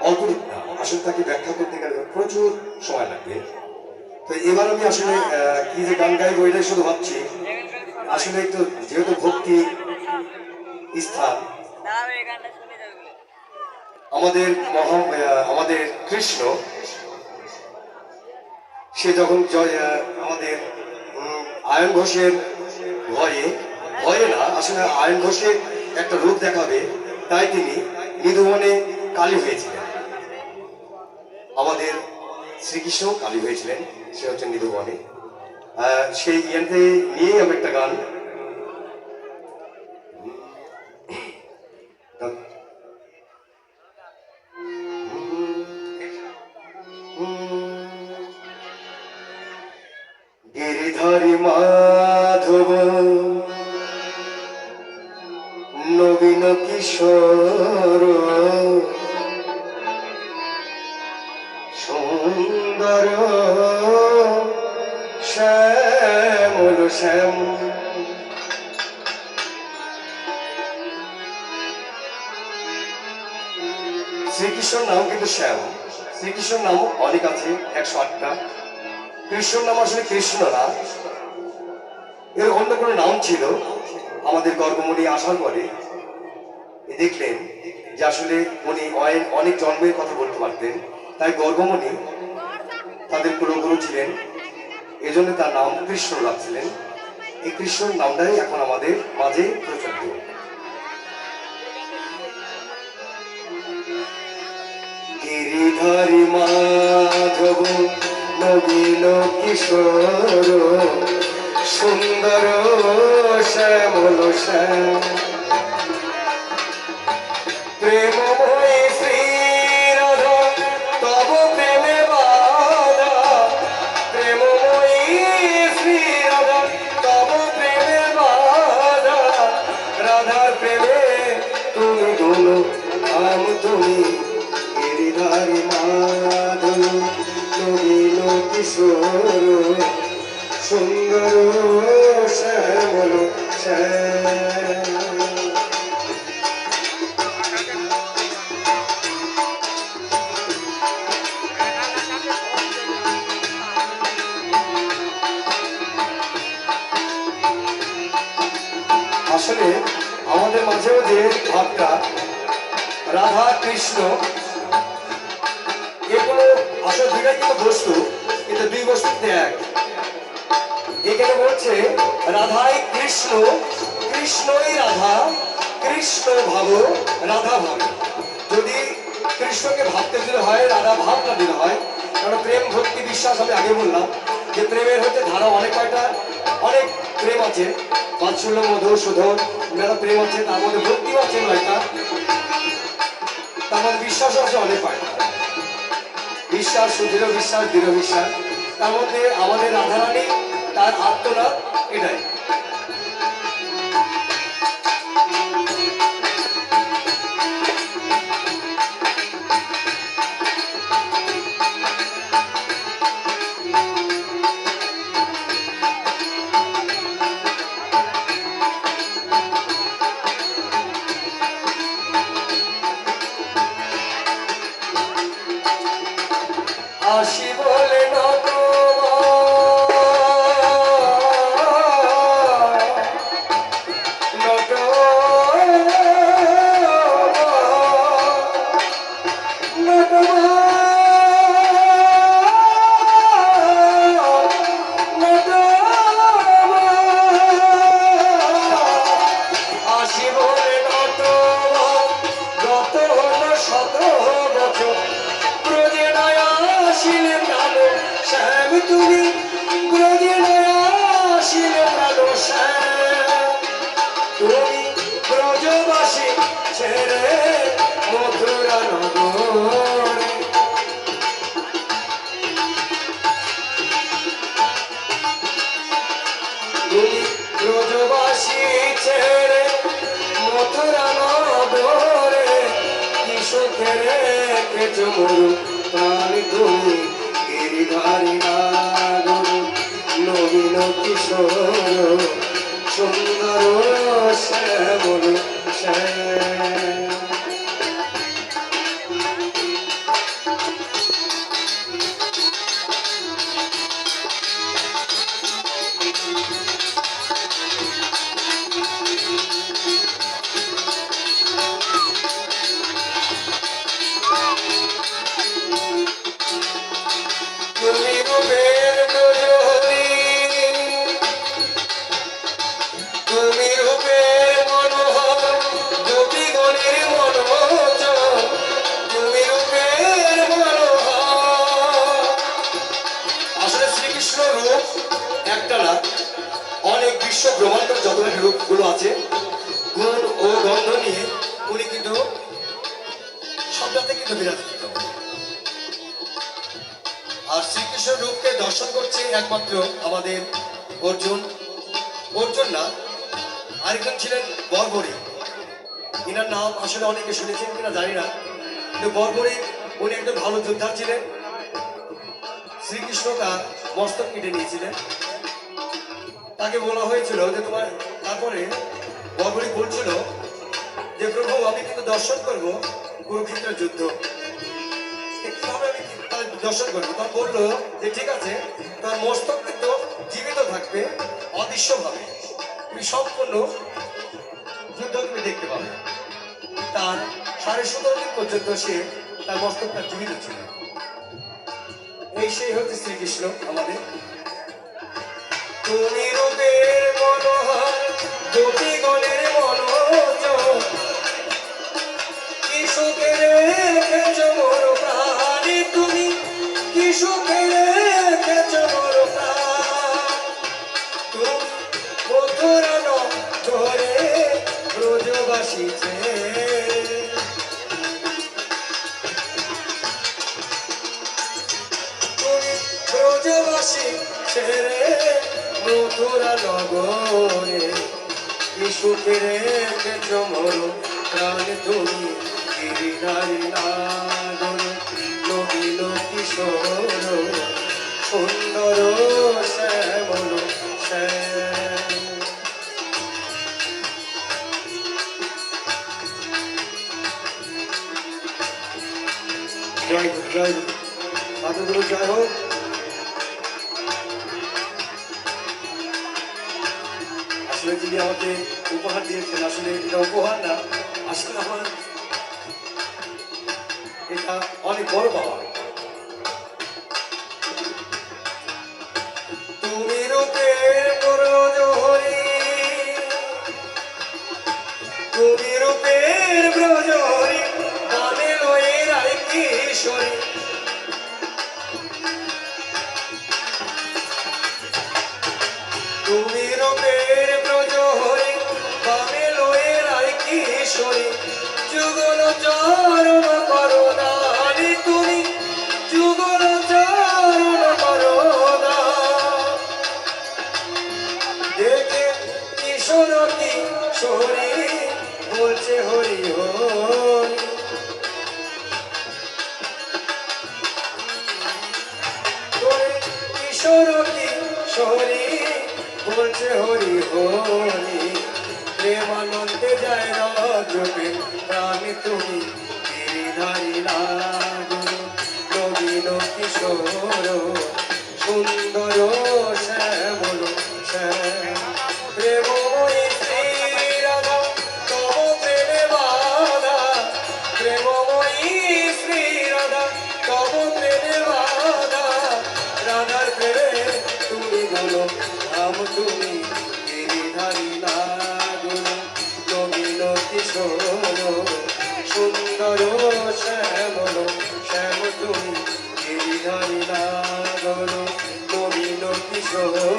অল্পদিক না, আসলে তাকে ব্যাখ্যা করতে গেলে প্রচুর সময় লাগবে। তো এবার আমি আসলে কি যে গান গাইবো এটাই শুধু ভাবছি। আসলে একটু যেহেতু ভক্তি স্থান, আমাদের আমাদের কৃষ্ণ সে যখন আমাদের আয়ন ঘোষের ভয়ে ভয়ে না, আসলে আয়ন ঘোষের একটা রূপ দেখাবে, তাই তিনি নিধুবনে কালী হয়েছিলেন। আমাদের শ্রীকৃষ্ণ কালী হয়েছিলেন, সে হচ্ছে নিধুবনে। সেই ইয়াতে নিয়ে আমি একটা গান গিরিধারী মাধব নবীন কিশোর সুন্দর শ্যামল শ্যাম, শ্রীকৃষ্ণর নাম কিন্তু শ্যাম। শ্রীকৃষ্ণর নাম অনেক আছে, 108টা। কৃষ্ণর নাম আসলে কৃষ্ণ না, এর অন্য কোনো নাম ছিল। আমাদের গর্গমণি আসার পরে দেখলেন যে আসলে উনি অনেক জন্মের কথা বলতে পারতেন, তাই গর্গমণি তাদের কুলগুরু ছিলেন, এজন্য তার নাম কৃষ্ণ রাখছিলেন। এই কৃষ্ণর নামটাই এখন আমাদের মাঝে প্রচলিত। গিরিধারী মাধব নবীন কিশোর সুন্দর শ্যামল শ্যাম, প্রেমময়ী শ্রী রাধা তব প্রেমে বাধা, প্রেমময়ী শ্রী রাধা তব প্রেমে বাধা, রাধার প্রেমে তুমি গুলো আম তুমি। গিরিধারী মাধব নবীন কিশোর সুন্দর শ্যামল শ্যাম। আসলে আমাদের মাঝেও যে ভাবটা রাধা কৃষ্ণ, এগুলো আসলে দুইটাই কিন্তু বস্তু, কিন্তু দুই বস্তুতে এক। এখানে বলছে রাধাই কৃষ্ণ, কৃষ্ণই রাধা, কৃষ্ণ ভাব রাধা ভাব। যদি কৃষ্ণকে ভাবতে দিলে হয়, রাধা ভাবটা দিলে হয়। কারণ প্রেম ভক্তি বিশ্বাস আমি আগে বললাম যে প্রেমের হচ্ছে ধারা অনেক কয়টা, অনেক প্রেম আছে, বাৎসল্য মধুর শোধন মেলা প্রেম আছে, তার মধ্যে ভক্তি আছে নয়টা, তার মধ্যে বিশ্বাস আছে অনেক কয়টা। বিশ্বাস, সুদৃঢ় বিশ্বাস, দৃঢ় বিশ্বাস, তার মধ্যে আমাদের রাধারানী তার আত্মনাথ, এটাই। আসি বলে নত তুমি ব্রজবাসী ছেড়ে মথুরা নগর, তুমি ব্রজবাসী ছেড়ে মথুরা নগরে, কি সুখে রেখেছ মরু প্রাণ তুমি। গিরিধারী নাগর নবীন কিশোর সুন্দর শ্যামল শ্যাম। রূপের প্রহরী, তুমি রূপের মনোহর, গোপীগণের মনোরঞ্জন, তুমি রূপের মনোহর। আসলে শ্রীকৃষ্ণ রূপ একটা না, অনেক বিশ্ব ব্রহ্মাণ্ডের যত রূপগুলো আছে, গুণ ও গন্ধ নিয়ে উনি কিন্তু সবটাতে কিন্তু বিরাজিত। আর শ্রীকৃষ্ণ রূপকে দর্শন করছে একমাত্র আমাদের অর্জুন। অর্জুন না, আরেকজন ছিলেন বর্বরী। এনার নাম আসলে অনেকে শুনেছেন কিনা জানি না, কিন্তু বর্বরী উনি একজন ভালো যোদ্ধা ছিলেন। শ্রীকৃষ্ণ তার মস্তক কেটে নিয়েছিলেন। তাকে বলা হয়েছিল যে তোমার, তারপরে বর্বরী বলছিল যে প্রভু আমি কিন্তু দর্শন করবো কুরুক্ষেত্রের যুদ্ধ, কিভাবে আমি দর্শন করবো? তখন বললো যে ঠিক আছে, তার মস্তক কিন্তু জীবিত থাকবে অদৃশ্যভাবে, তুমি সম্পূর্ণ যুদ্ধ তুমি দেখতে পাবে। তার 17.5 দিন পর্যন্ত সে তার মস্তকটা জীবিত ছিল। এই সেই হচ্ছে শ্রীকৃষ্ণ আমাদের। তুমি রূপের মনোহর, গোপীগণের মনোরঞ্জন, কি সুখে রেখেছ মোর প্রাণে, তুমি কি সুখে রেখেছ মোর প্রাণ। তুমি মথুরা নগরে ব্রজবাসীছে, তুমি ব্রজবাসী ছেড়ে মথুরা নগরে, কি সুখে রেখেছ মোর প্রাণ, তুমি গিরিধারী নাগর, নবীন কিশোর সুন্দর শ্যামল শ্যাম। জয় গুরু, জয় গুরু, সাধুগুরু জয় হোক। আসলে যিনি আমাকে উপহার দিয়েছেন, আসলে এটা উপহার না, আসলে আমার এটা অনেক বড় পাওয়া। তুমি রূপের প্রহরী, তুমি রূপের প্রহরী, গানে লয়ে রাই কিশোরী, তুমি রূপের প্রহরী, গানে লয়ে রাই কিশোরী, যুগল চরণ করুণারি, তুমি যুগল চরণ করুণা। দেখে কিশোর কিশোরী বলছে হরি হরি, কিশোর কিশোরী বলছে হরি হরি, প্রেমানন্দে যায় রজবে প্রাণে, তুমি গিরিধারী নাগর, নবীন কিশোর সুন্দর শ্যামল শ্যাম। প্রেমময়ী শ্রী রাধা তব প্রেমে বাধা, প্রেমময়ী শ্রী রাধা তব প্রেমে বাধা, রাধার প্রেমে তুমি বলো আম, তুমি গিরিধারী নাগর, নবীন কিশোর সুন্দর শ্যামল শ্যাম, তুমি গিরিধারী নাগর, নবীন কিশোর